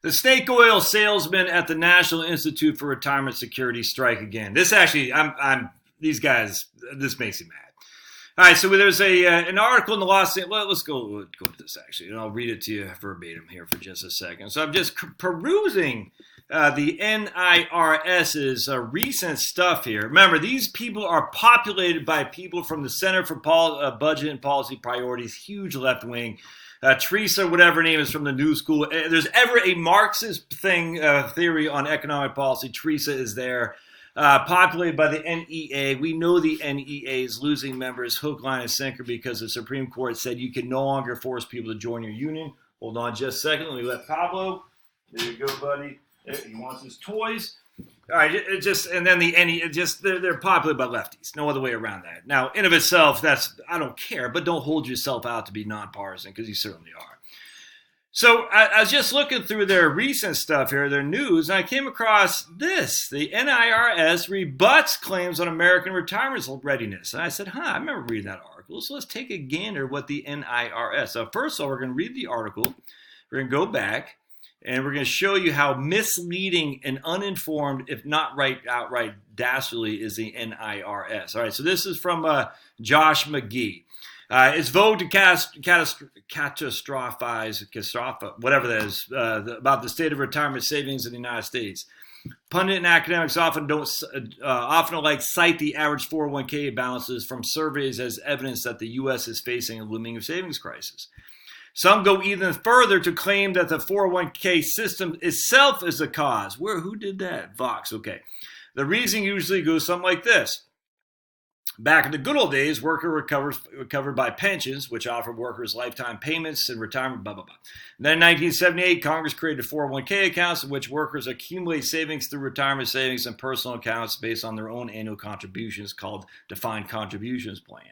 The snake oil salesman at the National Institute for Retirement Security strike again. This actually, these guys. This makes me mad. All right, so there's an article in the Los Angeles. Let's go to this actually, and I'll read it to you verbatim here for just a second. So I'm just perusing the NIRS's recent stuff here. Remember, these people are populated by people from the Center for Budget and Policy Priorities, huge left wing. Teresa, whatever her name is, from the New School. There's ever a Marxist theory on economic policy, Teresa is there. Populated by the NEA. We know the NEA is losing members hook, line, and sinker because the Supreme Court said you can no longer force people to join your union. Hold on just a second. Let me let Pablo. There you go, buddy. He wants his toys. All right, and then the NEA, they're populated by lefties. No other way around that. Now, in of itself, I don't care, but don't hold yourself out to be nonpartisan because you certainly are. So I was just looking through their recent stuff here, their news, and I came across this. The NIRS rebuts claims on American retirement readiness. And I said, I remember reading that article. So let's take a gander what the NIRS. So first of all, we're going to read the article. We're going to go back, and we're going to show you how misleading and uninformed, if not outright dastardly, is the NIRS. All right, so this is from Josh McGee. It's vogue to catastrophize, whatever that is, about the state of retirement savings in the United States. Pundit and academics often cite the average 401k balances from surveys as evidence that the U.S. is facing a looming savings crisis. Some go even further to claim that the 401k system itself is the cause. Who did that? Vox. Okay. The reason usually goes something like this. Back in the good old days, workers were covered by pensions, which offered workers lifetime payments and retirement, blah, blah, blah. Then in 1978, Congress created 401k accounts in which workers accumulate savings through retirement savings and personal accounts based on their own annual contributions called defined contributions plan.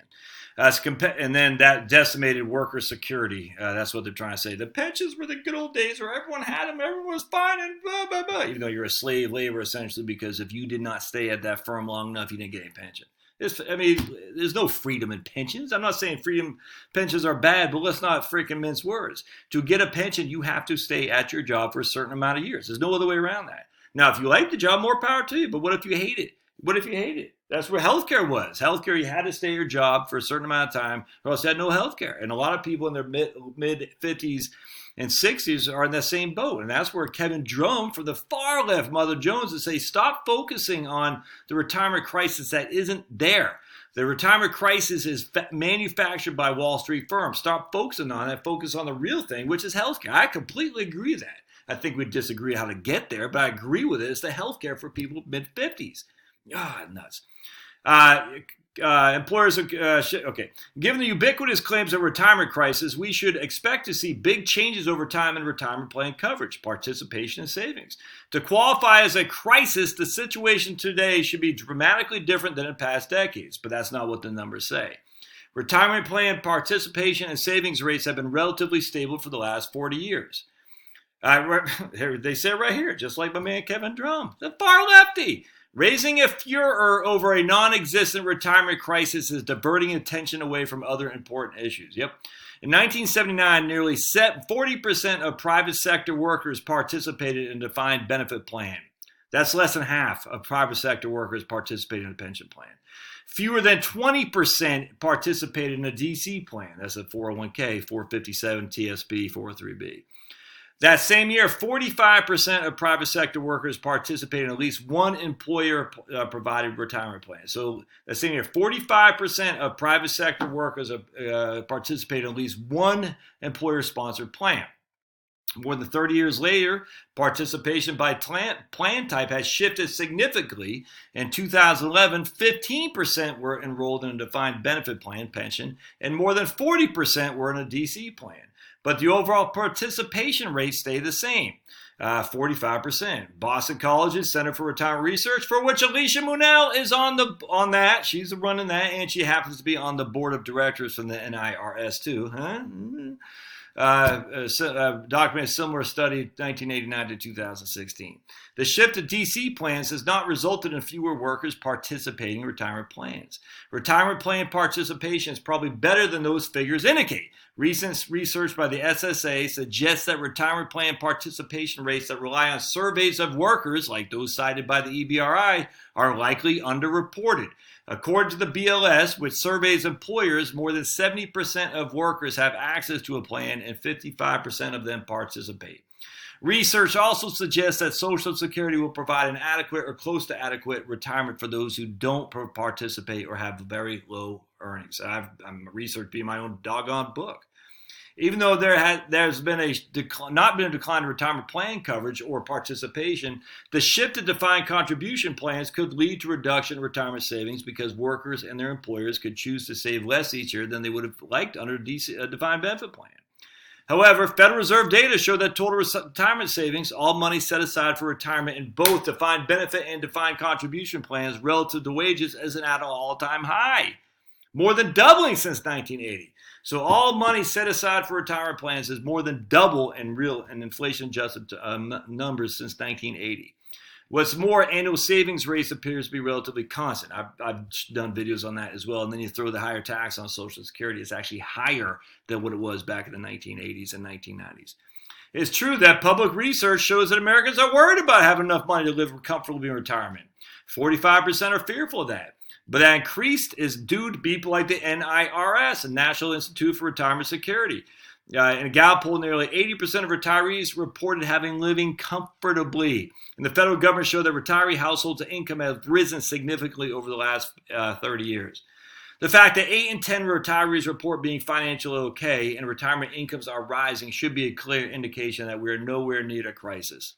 And then that decimated worker security. That's what they're trying to say. The pensions were the good old days where everyone had them, everyone was fine, and blah, blah, blah. Even though you're a slave labor, essentially, because if you did not stay at that firm long enough, you didn't get any pension. There's no freedom in pensions. I'm not saying pensions are bad, but let's not freaking mince words. To get a pension, you have to stay at your job for a certain amount of years. There's no other way around that. Now, if you like the job, more power to you. But what if you hate it? That's where healthcare was. Healthcare, you had to stay at your job for a certain amount of time, or else you had no healthcare. And a lot of people in their mid 50s and 60s are in that same boat. And that's where Kevin Drum from the far left, Mother Jones, would say, stop focusing on the retirement crisis that isn't there. The retirement crisis is manufactured by Wall Street firms. Stop focusing on it. Focus on the real thing, which is healthcare. I completely agree with that. I think we disagree how to get there, but I agree with it. It's the healthcare for people mid-50s. Nuts. Employers, okay. Given the ubiquitous claims of retirement crisis, we should expect to see big changes over time in retirement plan coverage, participation, and savings. To qualify as a crisis, the situation today should be dramatically different than in past decades, but that's not what the numbers say. Retirement plan participation and savings rates have been relatively stable for the last 40 years. They say it right here, just like my man Kevin Drum, the far lefty. Raising a furor over a non-existent retirement crisis is diverting attention away from other important issues. Yep. In 1979, nearly 40% of private sector workers participated in a defined benefit plan. That's less than half of private sector workers participated in a pension plan. Fewer than 20% participated in a DC plan. That's a 401k, 457, TSP, 403B. That same year, 45% of private sector workers participated in at least one employer-provided retirement plan. So that same year, 45% of private sector workers participated in at least one employer-sponsored plan. More than 30 years later, participation by plan type has shifted significantly. In 2011, 15% were enrolled in a defined benefit plan pension, and more than 40% were in a DC plan. But the overall participation rate stayed the same, 45%. Boston College's Center for Retirement Research, for which Alicia Munell is on that. She's running that, and she happens to be on the board of directors from the NIRS too. Documented a similar study 1989 to 2016. The shift to DC plans has not resulted in fewer workers participating in retirement plans. Retirement plan participation is probably better than those figures indicate. Recent research by the SSA suggests that retirement plan participation rates that rely on surveys of workers, like those cited by the EBRI, are likely underreported. According to the BLS, which surveys employers, more than 70% of workers have access to a plan and 55% of them participate. Research also suggests that Social Security will provide an adequate or close to adequate retirement for those who don't participate or have very low earnings. I'm researching my own doggone book. Even though there's been not been a decline in retirement plan coverage or participation, the shift to defined contribution plans could lead to reduction in retirement savings because workers and their employers could choose to save less each year than they would have liked under a defined benefit plan. However, Federal Reserve data show that total retirement savings, all money set aside for retirement in both defined benefit and defined contribution plans relative to wages, is at an all-time high, more than doubling since 1980. So all money set aside for retirement plans is more than double in real and inflation-adjusted numbers since 1980. What's more, annual savings rates appears to be relatively constant. I've done videos on that as well. And then you throw the higher tax on Social Security. It's actually higher than what it was back in the 1980s and 1990s. It's true that public research shows that Americans are worried about having enough money to live comfortably in retirement. 45% are fearful of that. But that increase is due to people like the NIRS, the National Institute for Retirement Security. In a Gallup poll, nearly 80% of retirees reported living comfortably. And the federal government showed that retiree households' income has risen significantly over the last 30 years. The fact that 8 in 10 retirees report being financially okay and retirement incomes are rising should be a clear indication that we're nowhere near a crisis.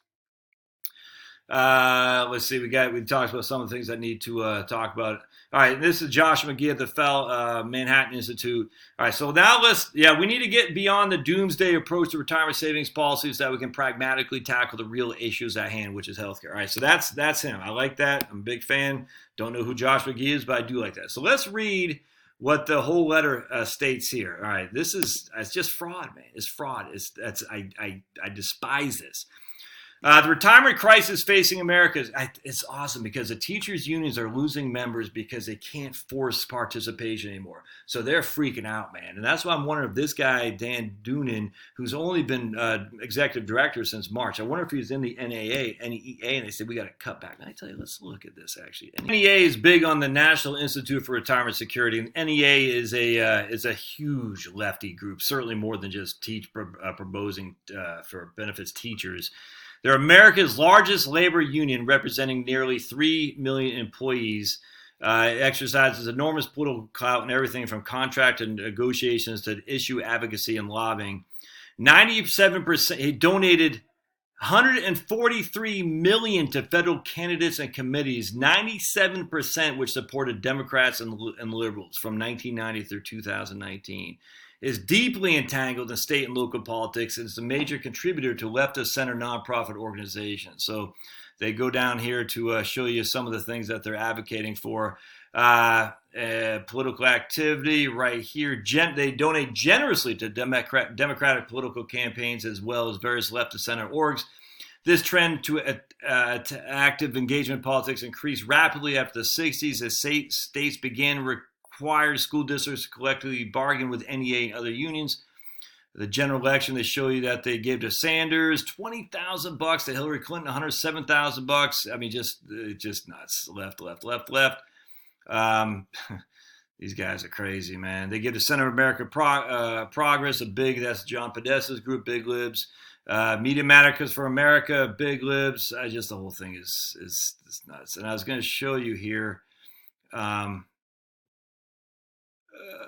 Let's see. We talked about some of the things I need to talk about. All right, this is Josh McGee at the Manhattan Institute. All right, so now we need to get beyond the doomsday approach to retirement savings policies so that we can pragmatically tackle the real issues at hand, which is healthcare. All right, so that's him. I like that. I'm a big fan. Don't know who Josh McGee is, but I do like that. So let's read what the whole letter states here. All right, it's just fraud, man. It's fraud. I despise this. The retirement crisis facing America it's awesome because the teachers' unions are losing members because they can't force participation anymore. So they're freaking out, man. And that's why I'm wondering if this guy, Dan Doonan, who's only been executive director since March, I wonder if he's in the NEA, and they said, we got to cut back. And I tell you, let's look at this, actually. NEA is big on the National Institute for Retirement Security. And NEA is a huge lefty group, certainly more than just proposing for benefits teachers. They're America's largest labor union, representing nearly 3 million employees. It exercises enormous political clout in everything from contract and negotiations to issue advocacy and lobbying. 97%, he donated $143 million to federal candidates and committees, 97% which supported Democrats and liberals from 1990 through 2019. Is deeply entangled in state and local politics and is a major contributor to leftist-center nonprofit organizations. So they go down here to show you some of the things that they're advocating for. Political activity right here. They donate generously to Democratic political campaigns as well as various leftist-center orgs. This trend to active engagement in politics increased rapidly after the 60s as states began required school districts to collectively bargain with NEA and other unions. The general election, they show you that they gave to Sanders $20,000, to Hillary Clinton $107,000. I mean, just nuts. Left. These guys are crazy, man. They give to Center of America Progress, that's John Podesta's group, Big Libs. Media Matters for America, Big Libs. The whole thing is nuts. And I was going to show you here.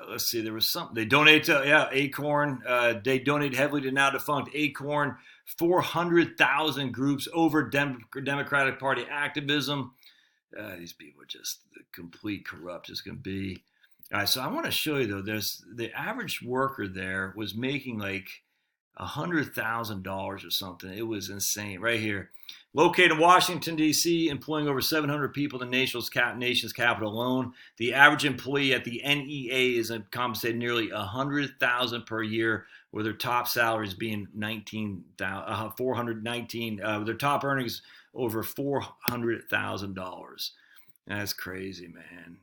Let's see, there was something. They donate to, Acorn. They donate heavily to now defunct Acorn. 400,000 groups over Democratic Party activism. These people are just complete corrupt as can be. All right, so I want to show you, though, there's the average worker there was making like $100,000 or something. It was insane. Right here. Located in Washington, D.C., employing over 700 people in the nation's capital alone. The average employee at the NEA is compensated nearly $100,000 per year, with their top salaries being $419,000. With their top earnings over $400,000. That's crazy, man.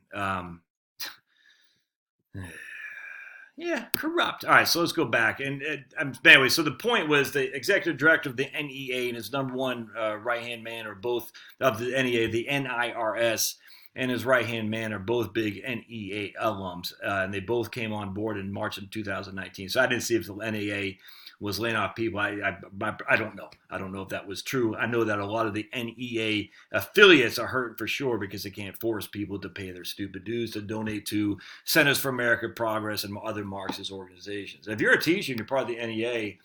Yeah, corrupt. All right, so let's go back. And anyway, so the point was the executive director of the NEA and his number one right-hand man are both of the NEA, the NIRS, and his right-hand man are both big NEA alums. And they both came on board in March of 2019. So I didn't see if the NEA was laying off people. I don't know. I don't know if that was true. I know that a lot of the NEA affiliates are hurt for sure because they can't force people to pay their stupid dues to donate to Centers for American Progress and other Marxist organizations. If you're a teacher and you're part of the NEA,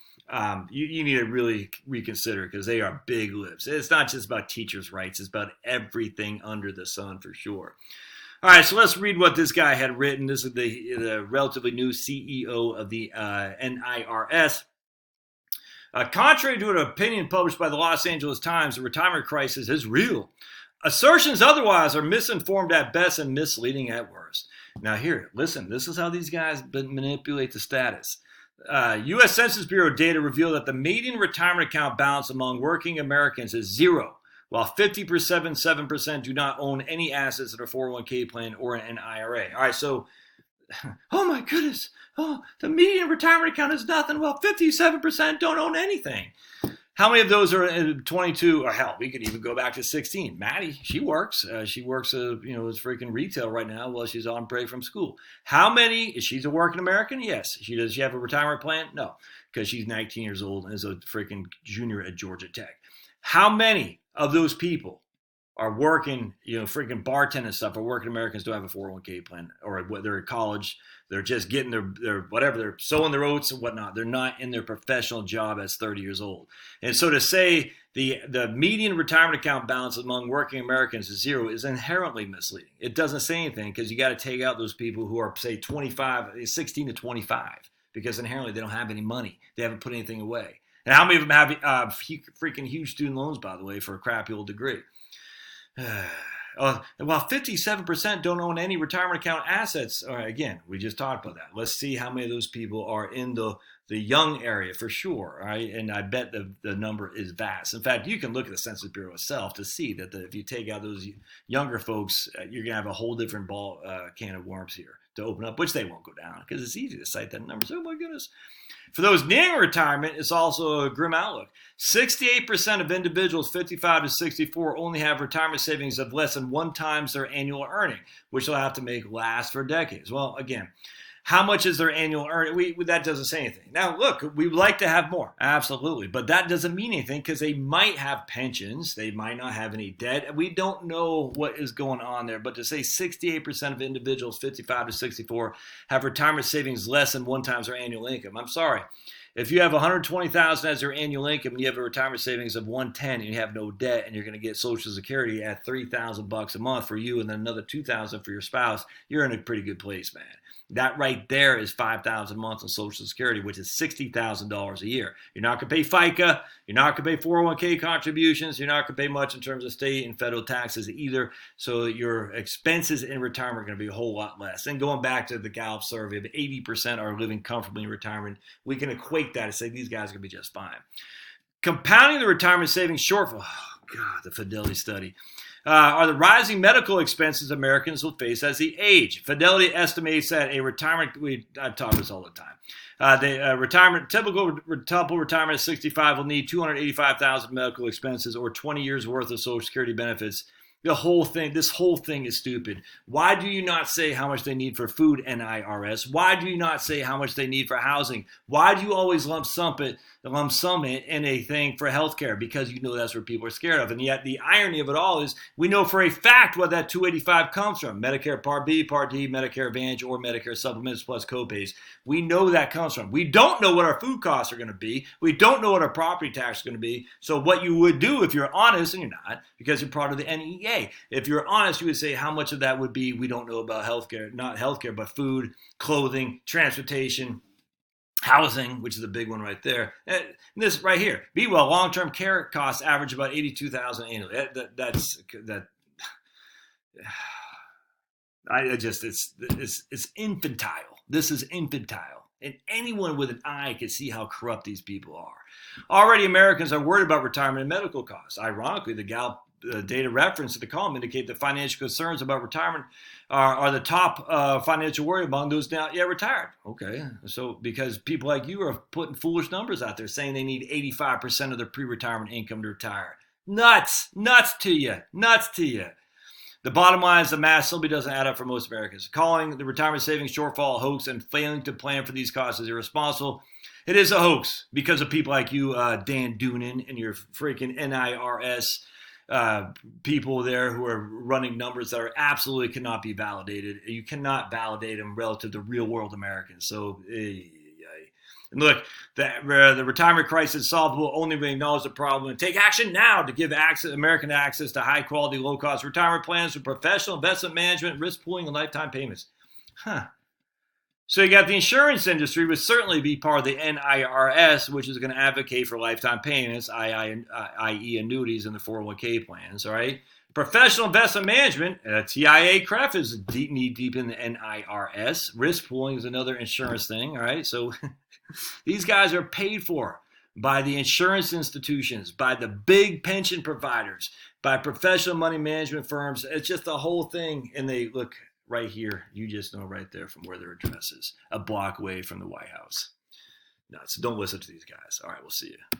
you need to really reconsider because they are big lips. It's not just about teachers' rights. It's about everything under the sun for sure. All right, so let's read what this guy had written. This is the relatively new CEO of the NIRS. Contrary to an opinion published by the Los Angeles Times, the retirement crisis is real. Assertions otherwise are misinformed at best and misleading at worst. Now here, listen, this is how these guys manipulate the status. U.S. Census Bureau data reveal that the median retirement account balance among working Americans is zero, while 57% do not own any assets in a 401k plan or an IRA. All right, so, oh my goodness. Oh, the median retirement account is nothing. Well, 57% don't own anything. How many of those are in 22? Or hell, we could even go back to 16. Maddie, she works. She works, is freaking retail right now while she's on break from school. How many? Is she a working American? Yes. Does she have a retirement plan? No, because she's 19 years old and is a freaking junior at Georgia Tech. How many of those people are working, freaking bartending stuff, or working Americans don't have a 401k plan, or they're at college, they're just getting their whatever, they're sowing their oats and whatnot. They're not in their professional job as 30 years old. And so to say the median retirement account balance among working Americans is zero is inherently misleading. It doesn't say anything because you got to take out those people who are, say, 16 to 25, because inherently they don't have any money. They haven't put anything away. And how many of them have freaking huge student loans, by the way, for a crappy old degree? While 57% don't own any retirement account assets. All right, again, we just talked about that. Let's see how many of those people are in the young area for sure. All right, and I bet the number is vast. In fact, you can look at the Census Bureau itself to see that if you take out those younger folks, you're gonna have a whole different can of worms here to open up, which they won't go down because it's easy to cite that number. Oh my goodness. For those nearing retirement, it's also a grim outlook. 68% of individuals 55 to 64 only have retirement savings of less than 1 times their annual earning, which they'll have to make last for decades. Well, again, how much is their annual earning? That doesn't say anything. Now, look, we would like to have more. Absolutely. But that doesn't mean anything because they might have pensions. They might not have any debt. We don't know what is going on there. But to say 68% of individuals 55 to 64 have retirement savings less than 1 times their annual income, I'm sorry. If you have $120,000 as your annual income and you have a retirement savings of $110 and you have no debt and you're going to get Social Security at $3,000 a month for you and then another $2,000 for your spouse, you're in a pretty good place, man. That right there is $5,000 a month on Social Security, which is $60,000 a year. You're not going to pay FICA. You're not going to pay 401k contributions. You're not going to pay much in terms of state and federal taxes either. So your expenses in retirement are going to be a whole lot less. And going back to the Gallup survey, of 80% are living comfortably in retirement. We can equate that and say these guys are going to be just fine. Compounding the retirement savings shortfall, oh God, the Fidelity study, are the rising medical expenses Americans will face as they age. Fidelity estimates that a retirement, I talk about this all the time, typical retirement at 65 will need $285,000 medical expenses or 20 years worth of Social Security benefits. This whole thing is stupid. Why do you not say how much they need for food, NIRS? Why do you not say how much they need for housing? Why do you always lump sum it in a thing for healthcare? Because you know that's what people are scared of. And yet the irony of it all is we know for a fact what that 285 comes from. Medicare Part B, Part D, Medicare Advantage, or Medicare Supplements plus copays. We know that comes from. We don't know what our food costs are going to be. We don't know what our property tax is going to be. So what you would do if you're honest, and you're not, because you're part of the NEA, if you're honest, you would say how much of that would be we don't know about healthcare, not healthcare, but food, clothing, transportation, housing, which is a big one right there. And this right here, be well, long-term care costs average about $82,000 annually. It's infantile. This is infantile. And anyone with an eye can see how corrupt these people are. Already Americans are worried about retirement and medical costs. Ironically, the Gallup data reference to the column indicate that financial concerns about retirement are the top financial worry among those not yet retired. Okay, so because people like you are putting foolish numbers out there saying they need 85% of their pre-retirement income to retire. Nuts to you. The bottom line is the math simply doesn't add up for most Americans. Calling the retirement savings shortfall a hoax and failing to plan for these costs is irresponsible. It is a hoax because of people like you, Dan Doonan, and your freaking NIRS people there who are running numbers that are absolutely cannot be validated. You cannot validate them relative to real world Americans. So, and look, the retirement crisis is solvable only when we acknowledge the problem and take action now to give American access to high quality, low cost retirement plans with professional investment management, risk pooling, and lifetime payments. So you got the insurance industry would certainly be part of the NIRS, which is going to advocate for lifetime payments, i.e. annuities in the 401k plans, all right? Professional investment management, TIA-CREF is knee deep in the NIRS. Risk pooling is another insurance thing, all right? So these guys are paid for by the insurance institutions, by the big pension providers, by professional money management firms. It's just the whole thing. And they look right here. You just know right there from where their address is, a block away from the White House. Nuts. Don't listen to these guys. All right, we'll see you.